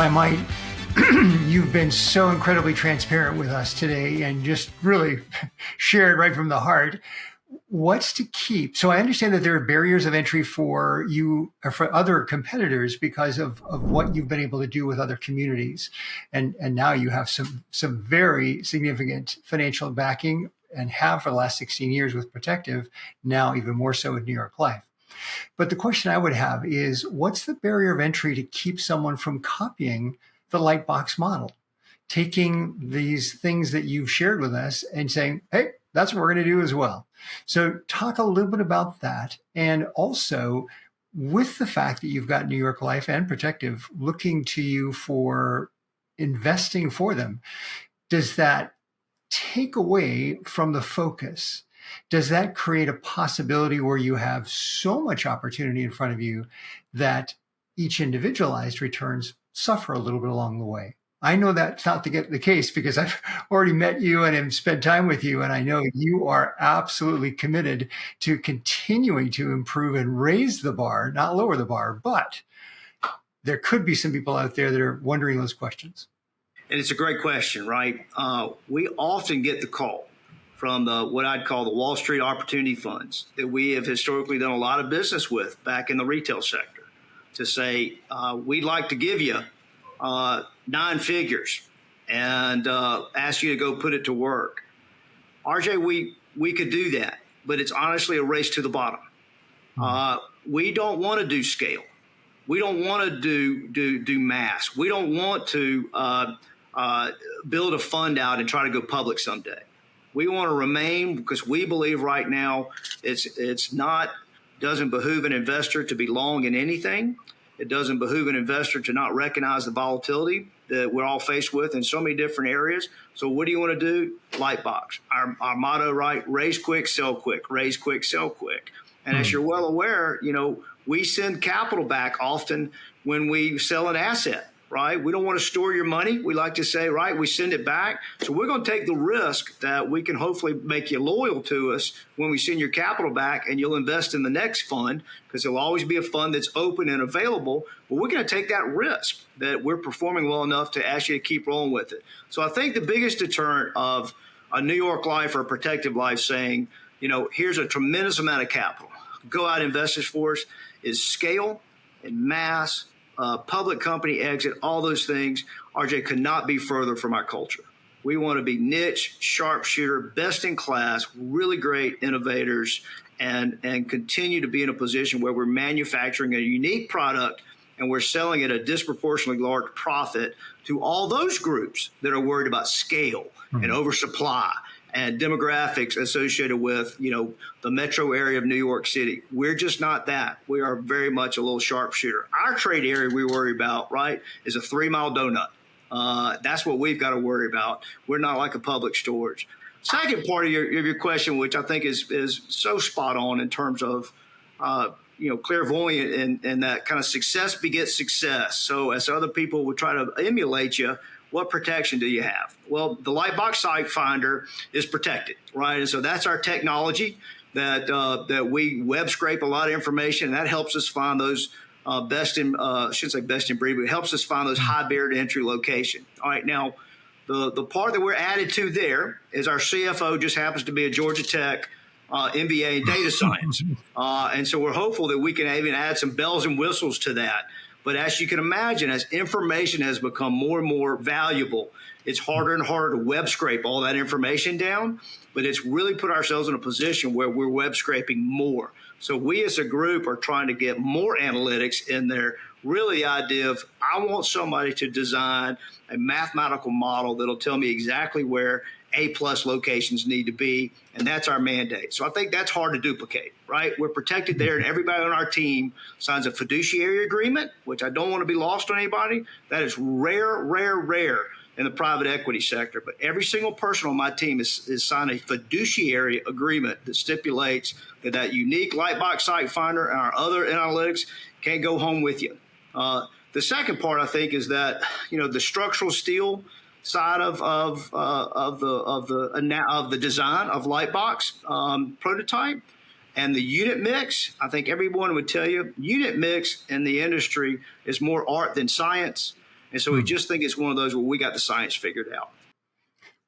I might, you've been so incredibly transparent with us today and just really shared right from the heart. What's to keep? So I understand that there are barriers of entry for you or for other competitors because of what you've been able to do with other communities. And now you have some very significant financial backing and have for the last 16 years with Protective, now even more so with New York Life. But the question I would have is, what's the barrier of entry to keep someone from copying the Lightbox model, taking these things that you've shared with us and saying, hey, that's what we're going to do as well. So talk a little bit about that. And also with the fact that you've got New York Life and Protective looking to you for investing for them, does that take away from the focus? Does that create a possibility where you have so much opportunity in front of you that each individualized returns suffer a little bit along the way? I know that's not the case because I've already met you and have spent time with you. And I know you are absolutely committed to continuing to improve and raise the bar, not lower the bar. But there could be some people out there that are wondering those questions. And it's a great question, right? We often get the call from what I'd call the Wall Street opportunity funds that we have historically done a lot of business with back in the retail sector to say, we'd like to give you 9 figures and ask you to go put it to work. RJ, we could do that, but it's honestly a race to the bottom. We don't want to do scale. We don't want to do mass. We don't want to build a fund out and try to go public someday. We want to remain, because we believe right now doesn't behoove an investor to be long in anything. It doesn't behoove an investor to not recognize the volatility that we're all faced with in so many different areas. So what do you want to do? Lightbox. Our motto, right? Raise quick, sell quick. Raise quick, sell quick. And as you're well aware, we send capital back often when we sell an asset, right? We don't want to store your money. We like to say, right, we send it back. So we're going to take the risk that we can hopefully make you loyal to us when we send your capital back, and you'll invest in the next fund because there'll always be a fund that's open and available. But we're going to take that risk that we're performing well enough to ask you to keep rolling with it. So I think the biggest deterrent of a New York Life or a Protective Life saying, here's a tremendous amount of capital, go out and invest this for us, is scale and mass, public company exit, all those things, RJ, could not be further from our culture. We want to be niche, sharpshooter, best in class, really great innovators, and continue to be in a position where we're manufacturing a unique product and we're selling at a disproportionately large profit to all those groups that are worried about scale and oversupply and demographics associated with, the metro area of New York City. We're just not that. We are very much a little sharpshooter. Our trade area we worry about, right, is a 3-mile donut. That's what we've got to worry about. We're not like a public storage. Second part of your question, which I think is so spot on in terms of, clairvoyant and that kind of success begets success. So as other people would try to emulate you, what protection do you have? Well, the Lightbox Site Finder is protected, right? And so that's our technology that we web scrape a lot of information, and that helps us find those best in breed, but it helps us find those high barrier to entry location. All right, now the part that we're added to there is our CFO just happens to be a Georgia Tech MBA in data science, and so we're hopeful that we can even add some bells and whistles to that. But as you can imagine, as information has become more and more valuable, it's harder and harder to web scrape all that information down. But it's really put ourselves in a position where we're web scraping more. So we as a group are trying to get more analytics in there. Really the idea of, I want somebody to design a mathematical model that'll tell me exactly where A-plus locations need to be, and that's our mandate. So I think that's hard to duplicate, right? We're protected there, and everybody on our team signs a fiduciary agreement, which I don't want to be lost on anybody. That is rare in the private equity sector. But every single person on my team is signed a fiduciary agreement that stipulates that unique Lightbox Site Finder and our other analytics can't go home with you. The second part, I think, is that the structural steel side of the design of Lightbox prototype and the unit mix. I think everyone would tell you unit mix in the industry is more art than science. And so we just think it's one of those where we got the science figured out.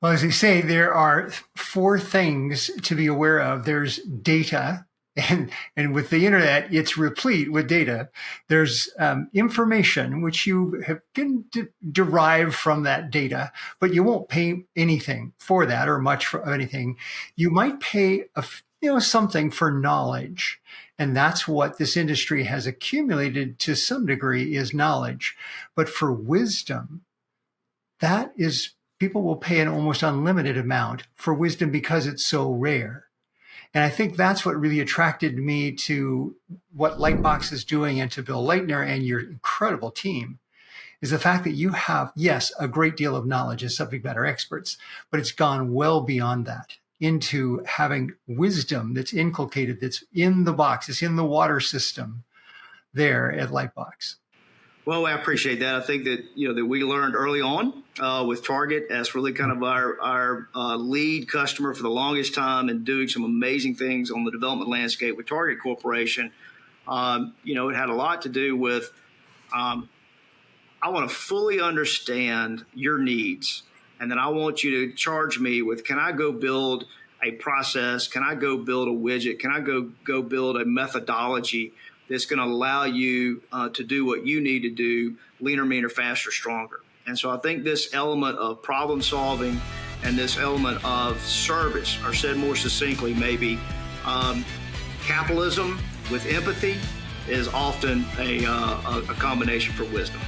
Well, as they say, there are four things to be aware of. There's data, and with the internet, it's replete with data. There's information, which you can derive from that data, but you won't pay anything for that or much for anything. You might pay something for knowledge. And that's what this industry has accumulated to some degree, is knowledge. But for wisdom, that is, people will pay an almost unlimited amount for wisdom because it's so rare. And I think that's what really attracted me to what Lightbox is doing, and to Bill Leitner and your incredible team, is the fact that you have, yes, a great deal of knowledge as subject matter experts, but it's gone well beyond that into having wisdom that's inculcated, that's in the box, it's in the water system there at Lightbox. Well, I appreciate that. I think that, that we learned early on with Target as really kind of our lead customer for the longest time, and doing some amazing things on the development landscape with Target Corporation. It had a lot to do with, I want to fully understand your needs. And then I want you to charge me with, can I go build a process? Can I go build a widget? Can I go build a methodology that's going to allow you to do what you need to do, leaner, meaner, faster, stronger? And so I think this element of problem solving and this element of service, or said more succinctly, maybe capitalism with empathy, is often a combination for wisdom.